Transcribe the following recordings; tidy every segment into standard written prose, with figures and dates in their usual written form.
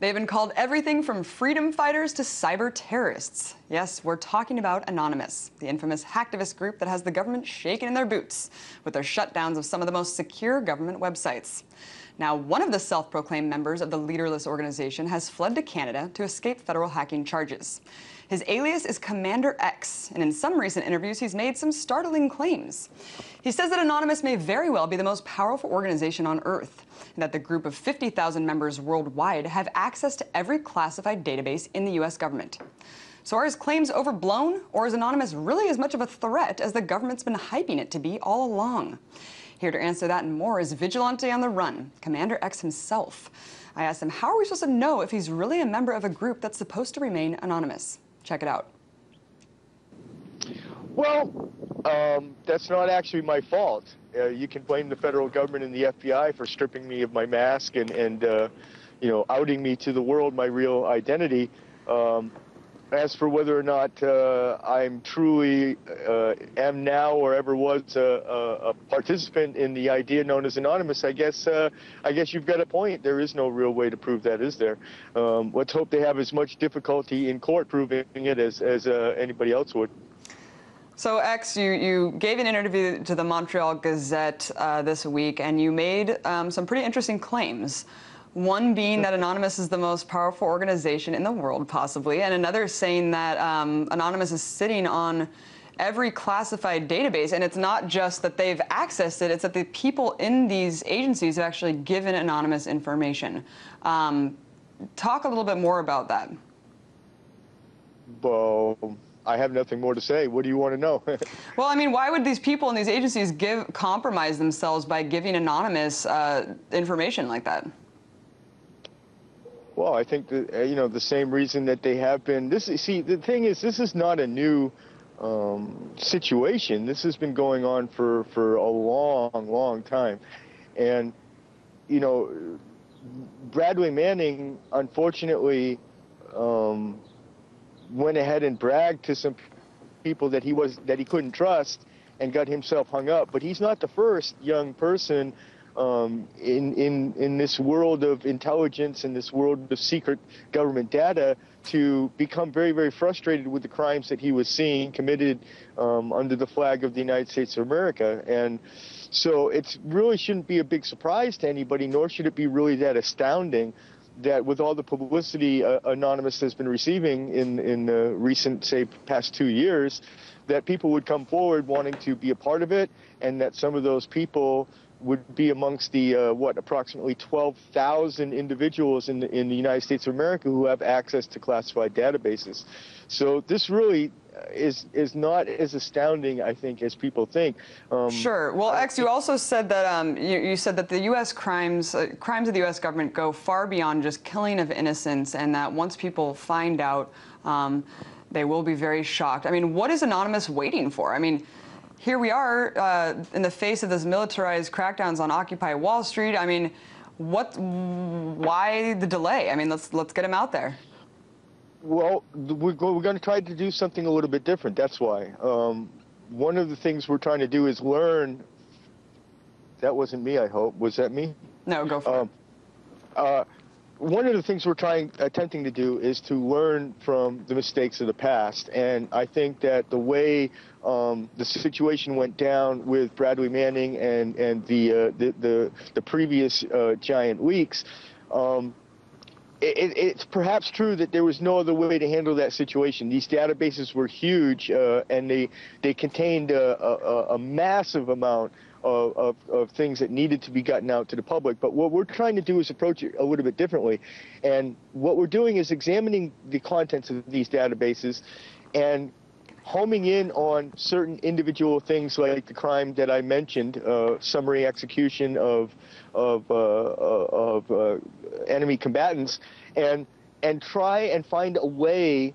They've been called everything from freedom fighters to cyber terrorists. Yes, we're talking about Anonymous, the infamous hacktivist group that has the government shaking in their boots with their shutdowns of some of the most secure government websites. Now, one of the self-proclaimed members of the leaderless organization has fled to Canada to escape federal hacking charges. His alias is Commander X, and in some recent interviews, he's made some startling claims. He says that Anonymous may very well be the most powerful organization on Earth, and that the group of 50,000 members worldwide have access to every classified database in the U.S. government. So are his claims overblown, or is Anonymous really as much of a threat as the government's been hyping it to be all along? Here to answer that and more is Vigilante on the Run, Commander X himself. I asked him, how are we supposed to know if he's really a member of a group that's supposed to remain anonymous? Check it out. Well, that's not actually my fault. You can blame the federal government and the FBI for stripping me of my mask and you know, outing me to the world, my real identity. As for whether or not I'm truly am now or ever was a participant in the idea known as Anonymous, I guess you've got a point. There is no real way to prove that, is there? Let's hope they have as much difficulty in court proving it as anybody else would. So, X, you gave an interview to the Montreal Gazette this week, and you made some pretty interesting claims. One being that Anonymous is the most powerful organization in the world, possibly, and another saying that Anonymous is sitting on every classified database, and it's not just that they've accessed it, it's that the people in these agencies have actually given Anonymous information. Talk a little bit more about that. Well, I have nothing more to say. What do you want to know? Well, I mean, why would these people in these agencies compromise themselves by giving Anonymous information like that? Well, I think that, you know, the same reason that they have been. See, the thing is, this is not a new situation. This has been going on for a long time. And, you know, Bradley Manning, unfortunately, went ahead and bragged to some people that he couldn't trust and got himself hung up. But he's not the first young person in this world of intelligence, in this world of secret government data, to become very, very frustrated with the crimes that he was seeing committed under the flag of the United States of America. And so it really shouldn't be a big surprise to anybody, nor should it be really that astounding that with all the publicity Anonymous has been receiving in the recent, say, past 2 years, that people would come forward wanting to be a part of it, and that some of those people would be amongst the, approximately 12,000 individuals in the United States of America who have access to classified databases. So this really is not as astounding, I think, as people think. Sure. Well, X, you also said that you said that the U.S. crimes of the U.S. government go far beyond just killing of innocents, and that once people find out, they will be very shocked. I mean, what is Anonymous waiting for? I mean, here we are in the face of this militarized crackdowns on Occupy Wall Street. I mean, why the delay? I mean, let's get him out there. Well, we're going to try to do something a little bit different. That's why. One of the things we're trying to do is learn. That wasn't me, I hope. Was that me? No, go for it. One of the things we're attempting to do is to learn from the mistakes of the past. And I think that the way the situation went down with Bradley Manning and the previous giant leaks, it's perhaps true that there was no other way to handle that situation. These databases were huge, and they contained a massive amount of things that needed to be gotten out to the public. But what we're trying to do is approach it a little bit differently. And what we're doing is examining the contents of these databases and homing in on certain individual things like the crime that I mentioned, summary execution of enemy combatants, and try and find a way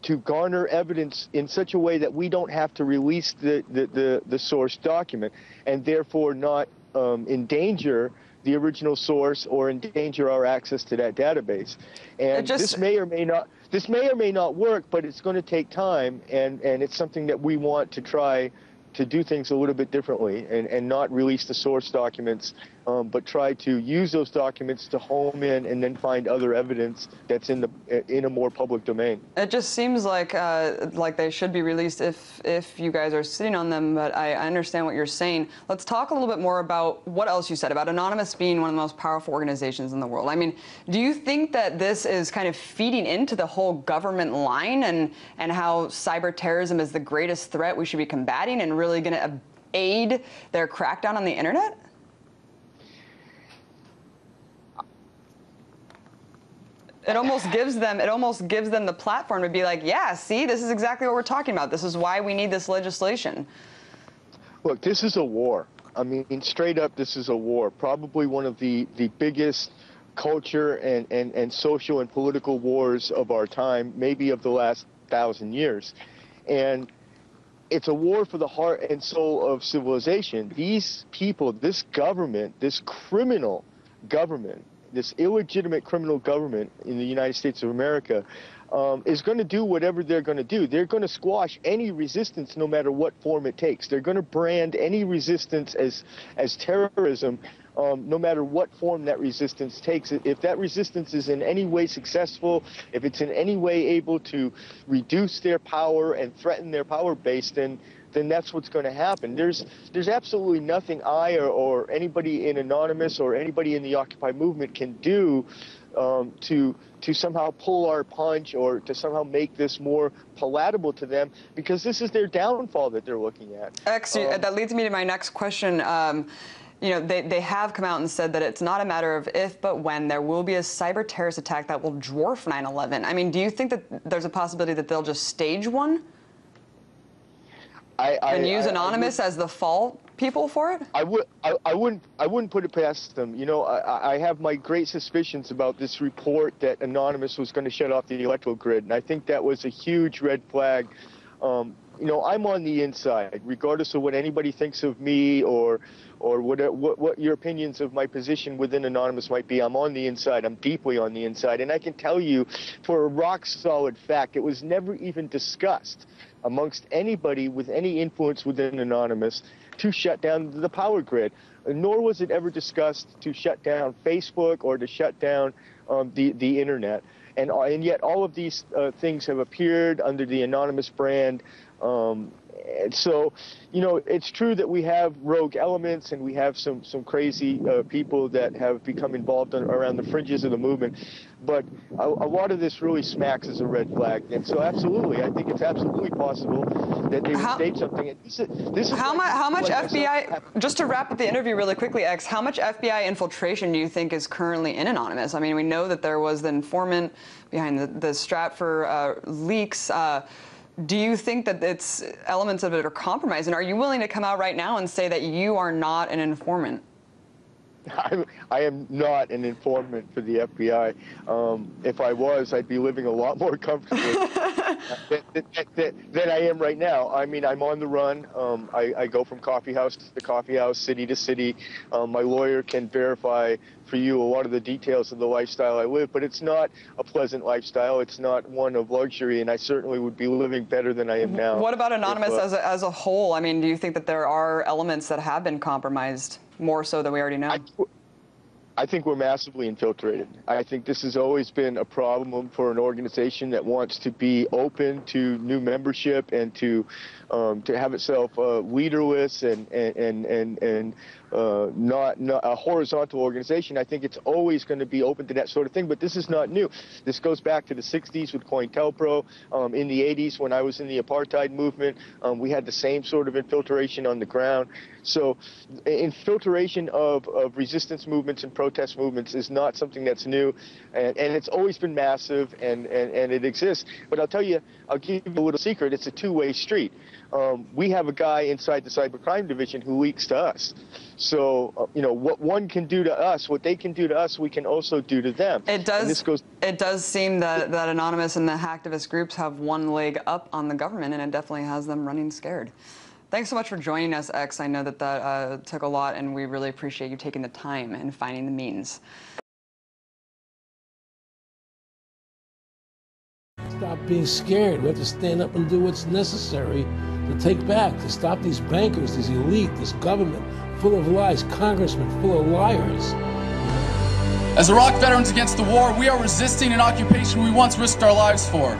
to garner evidence in such a way that we don't have to release the source document, and therefore not endanger the original source or endanger our access to that database. And this may or may not work, but it's going to take time, and it's something that we want to try to do things a little bit differently and not release the source documents but try to use those documents to home in and then find other evidence that's in a more public domain. It just seems like they should be released if you guys are sitting on them, but I understand what you're saying. Let's talk a little bit more about what else you said about Anonymous being one of the most powerful organizations in the world. I mean, do you think that this is kind of feeding into the whole government line and how cyber terrorism is the greatest threat we should be combating and really going to aid their crackdown on the internet? It almost gives them the platform to be like, yeah, see, this is exactly what we're talking about. This is why we need this legislation. Look, this is a war. I mean, straight up, this is a war. Probably one of the biggest culture and social and political wars of our time, maybe of the last 1,000 years. And it's a war for the heart and soul of civilization. These people, this government, this criminal government, this illegitimate criminal government in the United States of America is going to do whatever they're going to do. They're going to squash any resistance no matter what form it takes. They're going to brand any resistance as terrorism no matter what form that resistance takes. If that resistance is in any way successful, if it's in any way able to reduce their power and threaten their power base, then that's what's going to happen. There's absolutely nothing I or anybody in Anonymous or anybody in the Occupy movement can do to somehow pull our punch or to somehow make this more palatable to them, because this is their downfall that they're looking at. That leads me to my next question. You know, they have come out and said that it's not a matter of if, but when there will be a cyber terrorist attack that will dwarf 9/11. I mean, do you think that there's a possibility that they'll just stage one? And use Anonymous as the fall people for it? I wouldn't put it past them. You know, I have my great suspicions about this report that Anonymous was going to shut off the electrical grid, and I think that was a huge red flag. You know, I'm on the inside, regardless of what anybody thinks of me or what your opinions of my position within Anonymous might be. I'm on the inside. I'm deeply on the inside, and I can tell you for a rock solid fact, it was never even discussed amongst anybody with any influence within Anonymous to shut down the power grid, nor was it ever discussed to shut down Facebook or to shut down the internet. And yet all of these things have appeared under the Anonymous brand. And so, you know, it's true that we have rogue elements and we have some crazy people that have become involved around the fringes of the movement. But a lot of this really smacks as a red flag. And so absolutely, I think it's absolutely possible that they would stage something. And this is how much FBI, just to wrap up the interview really quickly, X, how much FBI infiltration do you think is currently in Anonymous? I mean, we know that there was the informant behind the Stratfor leaks. Do you think that it's elements of it are compromised? And are you willing to come out right now and say that you are not an informant? I am not an informant for the FBI. If I was, I'd be living a lot more comfortably than I am right now. I mean, I'm on the run. I go from coffee house to coffee house, city to city. My lawyer can verify for you a lot of the details of the lifestyle I live, but it's not a pleasant lifestyle. It's not one of luxury, and I certainly would be living better than I am now. What about Anonymous as a whole? I mean, do you think that there are elements that have been compromised more so than we already know? I think we're massively infiltrated. I think this has always been a problem for an organization that wants to be open to new membership and to have itself leaderless and not a horizontal organization. I think it's always going to be open to that sort of thing, but this is not new. This goes back to the 60s with COINTELPRO. In the 80s, when I was in the apartheid movement, we had the same sort of infiltration on the ground. So infiltration of resistance movements and protest movements is not something that's new, and it's always been massive, and it exists. But I'll give you a little secret. It's a two-way street. We have a guy inside the cybercrime division who leaks to us. So, you know, what one can do to us, what they can do to us, we can also do to them. It does seem that Anonymous and the hacktivist groups have one leg up on the government, and it definitely has them running scared. Thanks so much for joining us, X. I know that took a lot, and we really appreciate you taking the time and finding the means. Stop being scared. We have to stand up and do what's necessary to take back, to stop these bankers, this elite, this government full of lies, congressmen full of liars. As Iraq veterans against the war, we are resisting an occupation we once risked our lives for.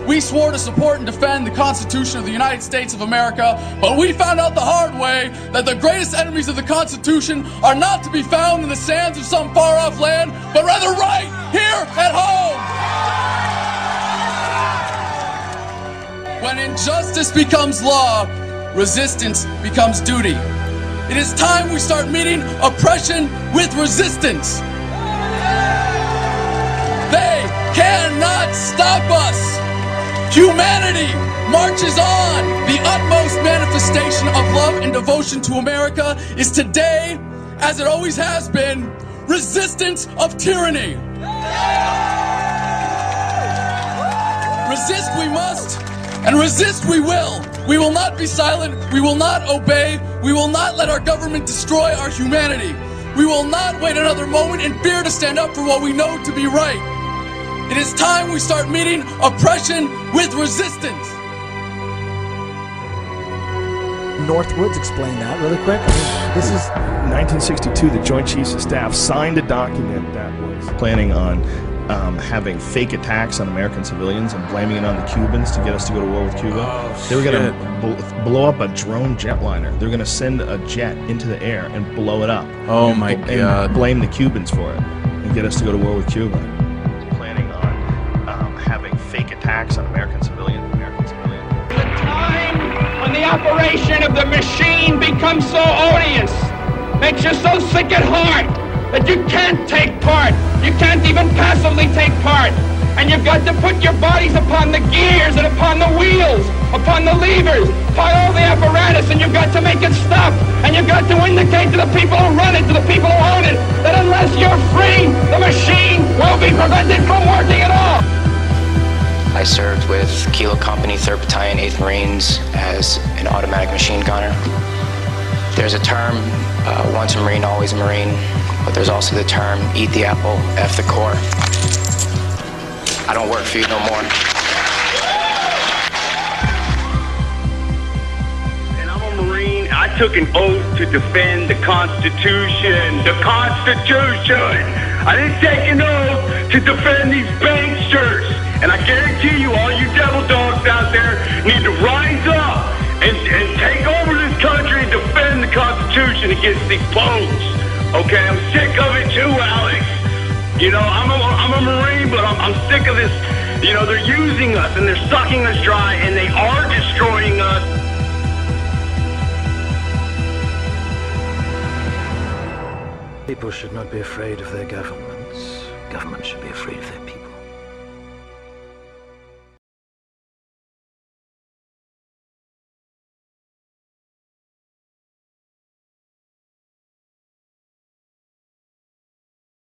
We swore to support and defend the Constitution of the United States of America, but we found out the hard way that the greatest enemies of the Constitution are not to be found in the sands of some far-off land, but rather right here at home. When injustice becomes law, resistance becomes duty. It is time we start meeting oppression with resistance. They cannot stop us. Humanity marches on. The utmost manifestation of love and devotion to America is today, as it always has been, resistance of tyranny. Resist we must, and resist we will. We will not be silent. We will not obey. We will not let our government destroy our humanity. We will not wait another moment in fear to stand up for what we know to be right. It is time we start meeting oppression with resistance. Northwoods, explain that really quick. I mean, this is 1962. The Joint Chiefs of Staff signed a document that was planning on having fake attacks on American civilians and blaming it on the Cubans to get us to go to war with Cuba. They were going to blow up a drone jetliner. They were going to send a jet into the air and blow it up. Oh my God! And blame the Cubans for it and get us to go to war with Cuba. Having fake attacks on American civilians. The time when the operation of the machine becomes so odious, makes you so sick at heart that you can't take part. You can't even passively take part. And you've got to put your bodies upon the gears and upon the wheels, upon the levers, upon all the apparatus, and you've got to make it stop. And you've got to indicate to the people who run it, to the people who own it, that unless you're free, the machine will be prevented from working at all. I served with Kilo Company, 3rd Battalion, 8th Marines as an automatic machine gunner. There's a term, once a Marine, always a Marine, but there's also the term, eat the apple, F the core. I don't work for you no more. And I'm a Marine. I took an oath to defend the Constitution. The Constitution! I didn't take an oath to defend these banksters. And I guarantee you, all you devil dogs out there need to rise up and take over this country and defend the Constitution against these punks. Okay, I'm sick of it too, Alex. You know, I'm a Marine, but I'm sick of this. You know, they're using us and they're sucking us dry and they are destroying us. People should not be afraid of their governments. Governments should be afraid of their people.